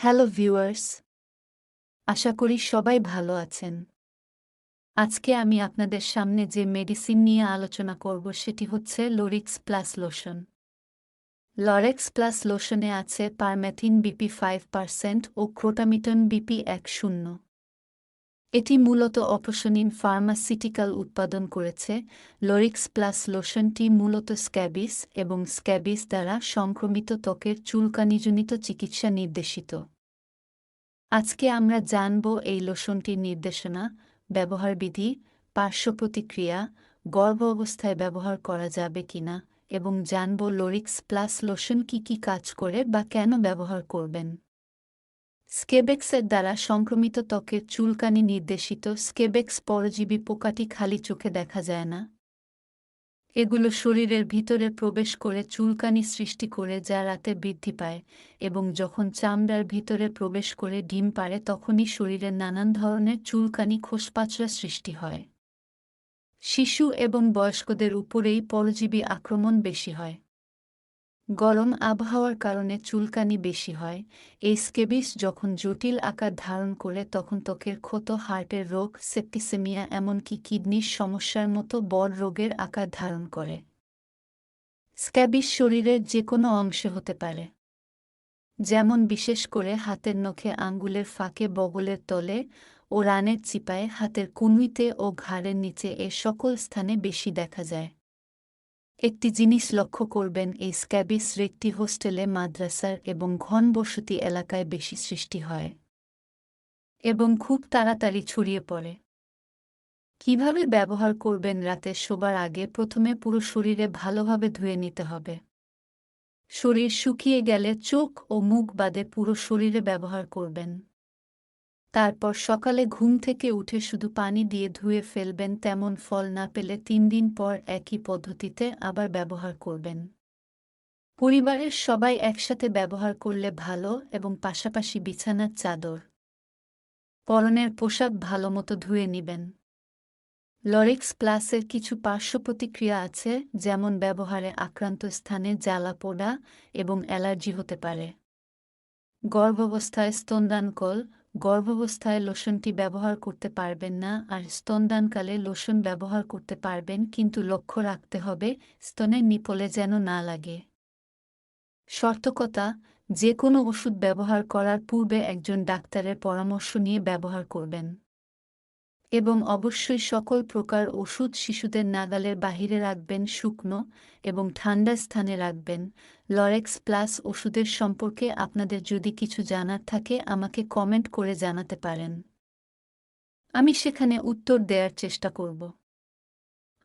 Hello viewers, আশা করি সবাই ভালো আছেন। আজকে আমি আপনাদের সামনে যে মেডিসিন নিয়ে আলোচনা করব সেটি হচ্ছে লোরিক্স প্লাস লোশন। লরেক্স প্লাস লোশনে আছে পারমেথিন বিপি 5% ও ক্রোটামিটন বিপি 10। এটি মূলত অপশনিন ফার্মাসিউটিক্যাল উৎপাদন করেছে। লোরিক্স প্লাস লোশনটি মূলত স্ক্যাবিস এবং স্ক্যাবিস দ্বারা সংক্রমিত ত্বকের চুলকানিজনিত চিকিৎসা নির্দেশিত। আজকে আমরা জানব এই লোশনটির নির্দেশনা, ব্যবহারবিধি, পার্শ্বপ্রতিক্রিয়া, গর্ভ অবস্থায় ব্যবহার করা যাবে কিনা এবং জানব লোরিক্স প্লাস লোশন কি কাজ করে বা কেন ব্যবহার করবেন। স্কেবেক্সের দ্বারা সংক্রমিত ত্বকের চুলকানি নির্দেশিত। স্কেবেক্স পরজীবী পোকাটি খালি চোখে দেখা যায় না। এগুলো শরীরের ভিতরে প্রবেশ করে চুলকানি সৃষ্টি করে যা রাতে বৃদ্ধি পায় এবং যখন চামড়ার ভিতরে প্রবেশ করে ডিম পাড়ে তখনই শরীরের নানান ধরনের চুলকানি খোসপাঁচড়া সৃষ্টি হয়। শিশু এবং বয়স্কদের উপরেই পরজীবী আক্রমণ বেশি হয়। গরম আবহাওয়ার কারণে চুলকানি বেশি হয়। এই স্কেবিস যখন জটিল আকার ধারণ করে তখন ত্বকের ক্ষত, হার্টের রোগ, সেপ্টিসেমিয়া এমনকি কিডনির সমস্যার মতো বড় রোগের আকার ধারণ করে। স্ক্যাবিস শরীরের যে কোনো অংশে হতে পারে, যেমন বিশেষ করে হাতের নখে, আঙ্গুলের ফাঁকে, বগলের তলে ও রানের চিপায়, হাতের কনুইতে ও ঘাড়ের নিচে এ সকল স্থানে বেশি দেখা যায়। একটি জিনিস লক্ষ্য করবেন, এই স্ক্যাবিস রেকটি হোস্টেলে, মাদ্রাসার এবং ঘনবসতি এলাকায় বেশি সৃষ্টি হয় এবং খুব তাড়াতাড়ি ছড়িয়ে পড়ে। কিভাবে ব্যবহার করবেন? রাতে শোবার আগে প্রথমে পুরো শরীরে ভালোভাবে ধুয়ে নিতে হবে। শরীর শুকিয়ে গেলে চোখ ও মুখ বাদে পুরো শরীরে ব্যবহার করবেন। তারপর সকালে ঘুম থেকে উঠে শুধু পানি দিয়ে ধুয়ে ফেলবেন। তেমন ফল না পেলে 3 দিন পর একই পদ্ধতিতে আবার ব্যবহার করবেন। পরিবারের সবাই একসাথে ব্যবহার করলে ভালো এবং পাশাপাশি বিছানার চাদর, পরনের পোশাক ভালোমতো ধুয়ে নিবেন। লরিক্স প্লাসের কিছু পার্শ্বপ্রতিক্রিয়া আছে, যেমন ব্যবহারে আক্রান্ত স্থানে জ্বালা পোড়া এবং অ্যালার্জি হতে পারে। গর্ভাবস্থায় স্তনদানকাল, গর্ভাবস্থায় লোশনটি ব্যবহার করতে পারবেন না, আর স্তনদানকালে লোশন ব্যবহার করতে পারবেন, কিন্তু লক্ষ্য রাখতে হবে স্তনের নিপলে যেন না লাগে। সতর্কতা: যে কোনো ওষুধ ব্যবহার করার পূর্বে একজন ডাক্তারের পরামর্শ নিয়ে ব্যবহার করবেন এবং অবশ্যই সকল প্রকার ওষুধ শিশুদের নাগালের বাহিরে রাখবেন, শুকনো এবং ঠান্ডা স্থানে রাখবেন। লরেক্স প্লাস ওষুধের সম্পর্কে আপনাদের যদি কিছু জানার থাকে আমাকে কমেন্ট করে জানাতে পারেন, আমি সেখানে উত্তর দেওয়ার চেষ্টা করব।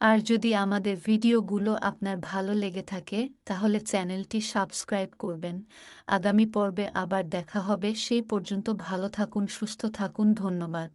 আর যদি আমাদের ভিডিওগুলো আপনার ভালো লেগে থাকে তাহলে চ্যানেলটি সাবস্ক্রাইব করবেন। আগামী পর্বে আবার দেখা হবে, সেই পর্যন্ত ভালো থাকুন, সুস্থ থাকুন। ধন্যবাদ।